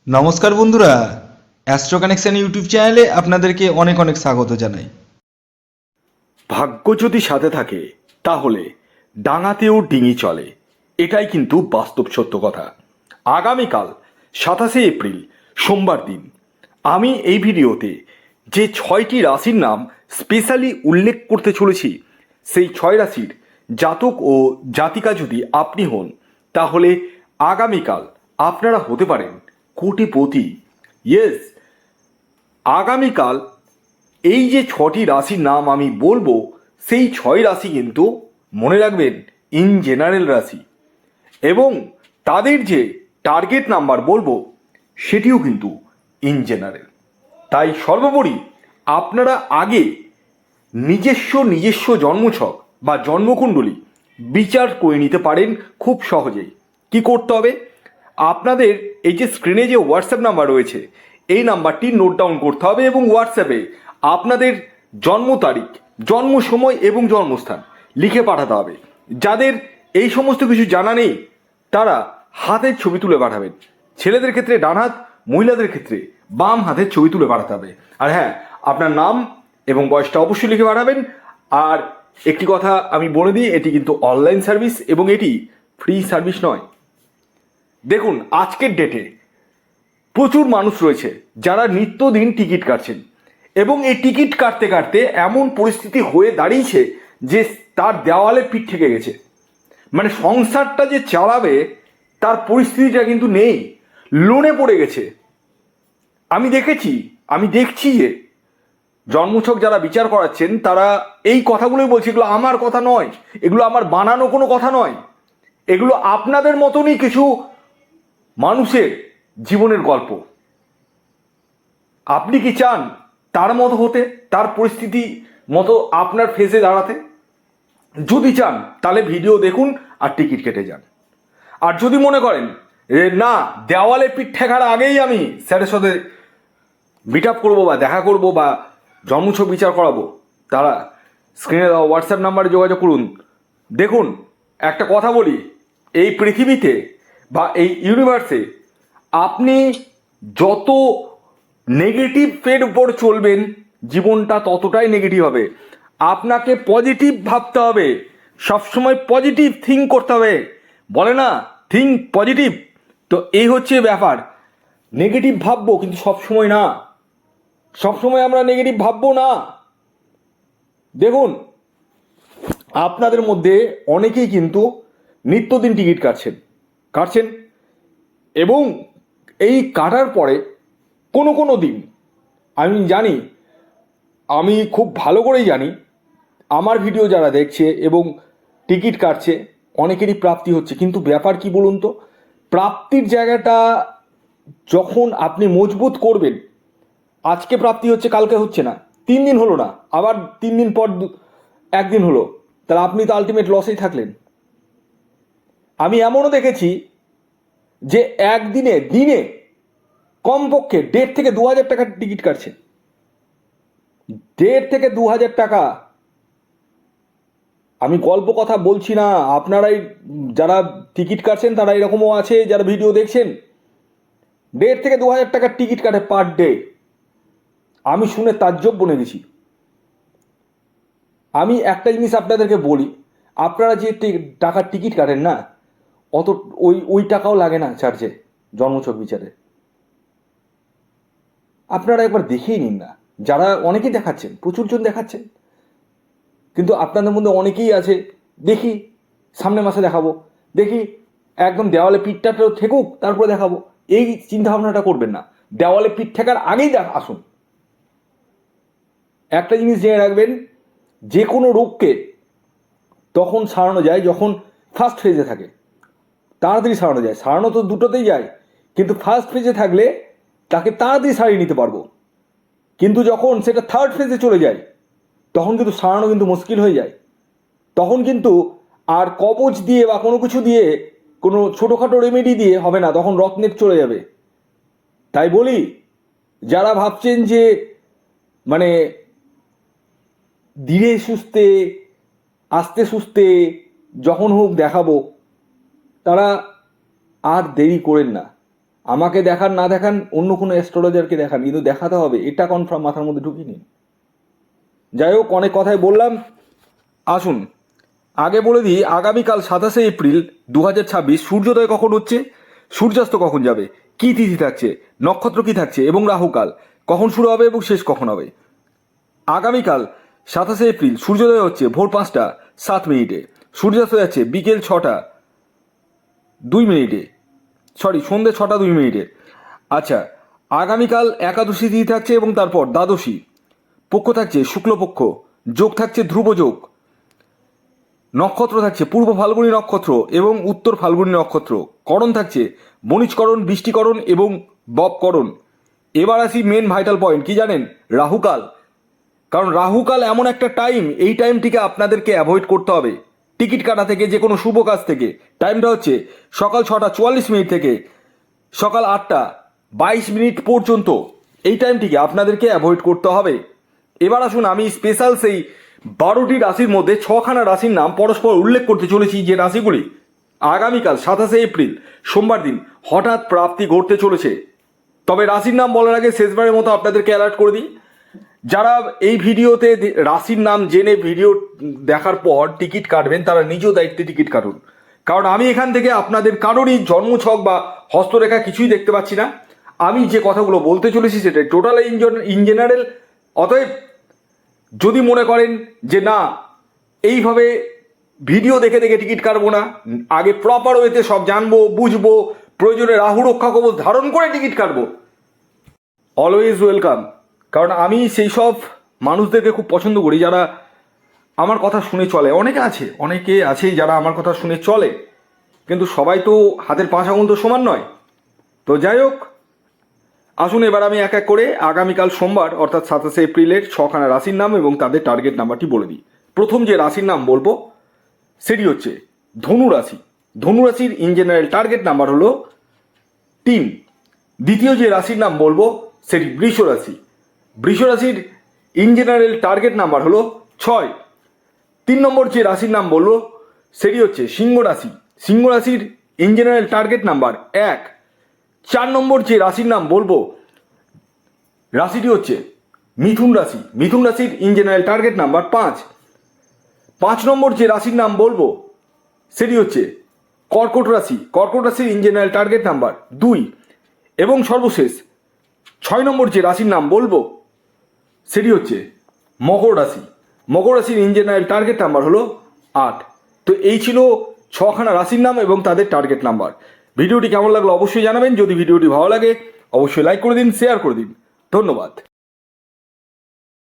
নমস্কার বন্ধুরা, astro connection YouTube চ্যানেলে আপনাদেরকে অনেক অনেক স্বাগত জানাই। ভাগ্য যদি সাথে থাকে তাহলে ডাঙাতেও ডিঙি চলে, এটাই কিন্তু বাস্তব সত্য কথা। আগামীকাল 27 এপ্রিল সোমবার দিন আমি এই ভিডিওতে যে 6টি রাশির নাম স্পেশালি উল্লেখ করতে চলেছি, সেই 6 রাশির জাতক ও জাতিকা যদি আপনি হন তাহলে আগামীকাল আপনারা হতে পারেন কোটিপতি। ইয়েস, আগামীকাল এই যে 6টি রাশির নাম আমি বলবো, সেই 6 রাশি কিন্তু মনে রাখবেন ইন জেনারেল রাশি, এবং তাদের যে টার্গেট নাম্বার বলবো সেটিও কিন্তু ইন জেনারেল। তাই সর্বোপরি আপনারা আগে নিজস্ব জন্মছক বা জন্মকুণ্ডলী বিচার করে নিতে পারেন খুব সহজেই। কি করতে হবে? আপনাদের এই যে স্ক্রিনে যে হোয়াটসঅ্যাপ নাম্বার রয়েছে, এই নাম্বারটি নোট ডাউন করতে হবে এবং হোয়াটসঅ্যাপে আপনাদের জন্ম তারিখ, জন্ম সময় এবং জন্মস্থান লিখে পাঠাতে হবে। যাদের এই সমস্ত কিছু জানা নেই তারা হাতের ছবি তুলে পাঠাবেন। ছেলেদের ক্ষেত্রে ডান হাত, মহিলাদের ক্ষেত্রে বাম হাতের ছবি তুলে পাঠাতে হবে। আর হ্যাঁ, আপনার নাম এবং বয়সটা অবশ্যই লিখে পাঠাবেন। আর একটি কথা আমি বলে দিই, এটি কিন্তু অনলাইন সার্ভিস এবং এটি ফ্রি সার্ভিস নয়। দেখুন, আজকের ডেটে প্রচুর মানুষ রয়েছে যারা নিত্যদিন টিকিট কাটছেন, এবং এই টিকিট কাটতে কাটতে এমন পরিস্থিতি হয়ে দাঁড়িয়েছে যে তার দেওয়ালে পিঠ থেকে গেছে। মানে সংসারটা যে চালাবে তার পরিস্থিতিটা কিন্তু নেই, লোনে পড়ে গেছে। আমি দেখছি যে জন্মছক যারা বিচার করাচ্ছেন তারা এই কথাগুলোই বলছে, এগুলো আমার কথা নয়, এগুলো আমার বানানো কোনো কথা নয়, এগুলো আপনাদের মতনই কিছু মানুষের জীবনের গল্প। আপনি কি চান তার মতো হতে, তার পরিস্থিতি মতো আপনার ফেসে দাঁড়াতে? যদি চান তাহলে ভিডিও দেখুন আর টিকিট কেটে যান। আর যদি মনে করেন না, দেওয়ালে পিঠ ঠেকার আগেই আমি স্যারের সাথে মিট আপ করবো বা দেখা করবো বা জন্মছক বিচার করাবো, তারা স্ক্রিনে দেওয়া হোয়াটসঅ্যাপ নাম্বারে যোগাযোগ করুন। দেখুন, একটা কথা বলি, এই পৃথিবীতে বা এই ইউনিভার্সে আপনি যত নেগেটিভের উপর চলবেন জীবনটা ততটাই নেগেটিভ হবে। আপনাকে পজিটিভ ভাবতে হবে, সবসময় পজিটিভ থিঙ্ক করতে হবে। বলে না, থিঙ্ক পজিটিভ। তো এই হচ্ছে ব্যাপার। নেগেটিভ ভাববো কিন্তু সবসময় না, সবসময় আমরা নেগেটিভ ভাববো না। দেখুন, আপনাদের মধ্যে অনেকেই কিন্তু নিত্যদিন টিকিট কাটছেন, এবং এই কাটার পরে কোনো কোনো দিন আমি জানি, আমি খুব ভালো করেই জানি, আমার ভিডিও যারা দেখছে এবং টিকিট কাটছে অনেকেরই প্রাপ্তি হচ্ছে। কিন্তু ব্যাপার কি বলুন তো, প্রাপ্তির জায়গাটা যখন আপনি মজবুত করবেন, আজকে প্রাপ্তি হচ্ছে কালকে হচ্ছে না, 3 দিন হলো না, আবার 3 দিন পর একদিন হলো, তাহলে আপনি তো আলটিমেট লসেই থাকলেন। আমি এমনও দেখেছি যে দিনে কমপক্ষে 1,500 থেকে 2,000 টাকার টিকিট কাটছে। 1,500 থেকে 2,000 টাকা। আমি গল্প কথা বলছি না, আপনারাই যারা টিকিট কাটছেন তারা এরকমও আছে যারা ভিডিও দেখছেন, 1,500 থেকে 2,000 টাকার টিকিট কাটে পার ডে। আমি শুনে তাজ্জব বনে গেছি। আমি একটা জিনিস আপনাদেরকে বলি, আপনারা যে টাকার টিকিট কাটেন না, অত ওই টাকাও লাগে না চার্জে জন্মছক বিচারে। আপনারা একবার দেখেই নিন না। যারা অনেকেই দেখাচ্ছেন, প্রচুর জন দেখাচ্ছেন, কিন্তু আপনাদের মধ্যে অনেকেই আছে দেখি সামনের মাসে দেখাবো, দেখি একদম দেওয়ালে পিঠটা ঠেকুক তারপরে দেখাবো, এই চিন্তা ভাবনাটা করবেন না। দেওয়ালে পিঠ ঠেকার আগেই আসুন। একটা জিনিস জেনে রাখবেন, যে কোনো রোগকে তখন সারানো যায় যখন ফার্স্ট ফেজে থাকে, তাড়াতাড়ি সারানো যায়। সারানো তো দুটোতেই যায়, কিন্তু ফার্স্ট ফেজে থাকলে তাকে তাড়াতাড়ি সারিয়ে নিতে পারবো। কিন্তু যখন সেটা থার্ড ফেজে চলে যায় তখন কিন্তু সারানো কিন্তু মুশকিল হয়ে যায়। তখন কিন্তু আর কবচ দিয়ে বা কোনো কিছু দিয়ে, কোনো ছোটোখাটো রেমেডি দিয়ে হবে না, তখন রত্নের চলে যাবে। তাই বলি, যারা ভাবছেন যে মানে ধীরে সুস্থে আস্তে সুস্থে যখন হোক দেখাবো, তারা আর দেরি করেন না। আমাকে দেখান না দেখান অন্য কোনো অ্যাস্ট্রোলজারকে দেখান, কিন্তু দেখাতে হবে, এটা কনফার্ম মাথার মধ্যে ঢুকিয়ে নিন। যাই হোক, অনেক কথাই বললাম, আসুন আগে বলে দিই আগামীকাল 27শে এপ্রিল 2026 সূর্যোদয় কখন হচ্ছে, সূর্যাস্ত কখন যাবে, কী তিথি থাকছে, নক্ষত্র কী থাকছে এবং রাহুকাল কখন শুরু হবে এবং শেষ কখন হবে। আগামীকাল 27শে এপ্রিল সূর্যোদয় হচ্ছে ভোর 5টা 7 মিনিটে, সূর্যাস্ত যাচ্ছে বিকেল 6টা 2 মিনিটে, সন্ধ্যে 6টা 2 মিনিটে। আচ্ছা, আগামীকাল একাদশী তিথি থাকছে এবং তারপর দ্বাদশী, পক্ষ থাকছে শুক্লপক্ষ, যোগ থাকছে ধ্রুব যোগ, নক্ষত্র থাকছে পূর্ব ফাল্গুনী নক্ষত্র এবং উত্তর ফাল্গুনী নক্ষত্র, করণ থাকছে বণিজকরণ, বৃষ্টিকরণ এবং ববকরণ। এবার আসি মেন ভাইটাল পয়েন্ট, কি জানেন? রাহুকাল। কারণ রাহুকাল এমন একটা টাইম, এই টাইমটিকে আপনাদেরকে অ্যাভয়েড করতে হবে টিকিট কাটা থেকে, যে কোনো শুভ কাজ থেকে। টাইমটা হচ্ছে সকাল 6টা 44 মিনিট থেকে সকাল 8টা 22 মিনিট পর্যন্ত, এই টাইমটিকে আপনাদেরকে অ্যাভয়েড করতে হবে। এবার আসুন আমি স্পেশাল সেই 12টি রাশির মধ্যে 6খানা রাশির নাম পরস্পর উল্লেখ করতে চলেছি, যে রাশিগুলি আগামীকাল 27শে এপ্রিল সোমবার দিন হঠাৎ প্রাপ্তি ঘটতে চলেছে। তবে রাশির নাম বলার আগে শেষবারের মতো আপনাদেরকে অ্যালার্ট করে দিই, যারা এই ভিডিওতে রাশির নাম জেনে ভিডিও দেখার পর টিকিট কাটবেন তারা নিজ দায়িত্বে টিকিট কাটুন। কারণ আমি এখান থেকে আপনাদের কারোরই জন্মছক বা হস্তরেখা কিছুই দেখতে পাচ্ছি না। আমি যে কথাগুলো বলতে চলেছি সেটা টোটাল ইন জেনারেল। অতএব যদি মনে করেন যে না এইভাবে ভিডিও দেখে দেখে টিকিট কাটবো না, আগে প্রপার ওয়েতে সব জানবো বুঝবো, প্রয়োজনে রাহু রক্ষা কবচ ধারণ করে টিকিট কাটবো, অলওয়েজ ওয়েলকাম। কারণ আমি সেই সব মানুষদেরকে খুব পছন্দ করি যারা আমার কথা শুনে চলে। অনেকে আছে যারা আমার কথা শুনে চলে, কিন্তু সবাই তো হাতের 5 আঙুল তো সমান নয়। তো যাই হোক, আসুন এবার আমি এক এক করে আগামীকাল সোমবার অর্থাৎ 27শে এপ্রিলের 6খানা রাশির নাম এবং তাদের টার্গেট নাম্বারটি বলে দিই। প্রথম যে রাশির নাম বলবো সেটি হচ্ছে ধনু রাশি। ধনু রাশির ইন জেনারেল টার্গেট নাম্বার হলো 3। দ্বিতীয় যে রাশির নাম বলবো সেটি বৃষ রাশি। বৃষ রাশির ইন জেনারেল টার্গেট নাম্বার হলো 6। 3 নম্বর যে রাশির নাম বলবো সেটি হচ্ছে সিংহ রাশি। সিংহ রাশির ইন জেনারেল টার্গেট নাম্বার 1। 4 নম্বর যে রাশির নাম বলবো রাশিটি হচ্ছে মিথুন রাশি। মিথুন রাশির ইন জেনারেল টার্গেট নাম্বার 5। 5 নম্বর যে রাশির নাম বলবো সেটি হচ্ছে কর্কট রাশি। কর্কট রাশির ইন জেনারেল টার্গেট নাম্বার 2। এবং সর্বশেষ 6 নম্বর যে রাশির নাম বলবো সেটি হচ্ছে মকর রাশি। মকর রাশির ইন জেনারেল টার্গেট নাম্বার হলো 8। তো এই ছিল 6খানা রাশির নাম এবং তাদের টার্গেট নাম্বার। ভিডিওটি কেমন লাগলো অবশ্যই জানাবেন। যদি ভিডিওটি ভালো লাগে অবশ্যই লাইক করে দিন, শেয়ার করে দিন। ধন্যবাদ।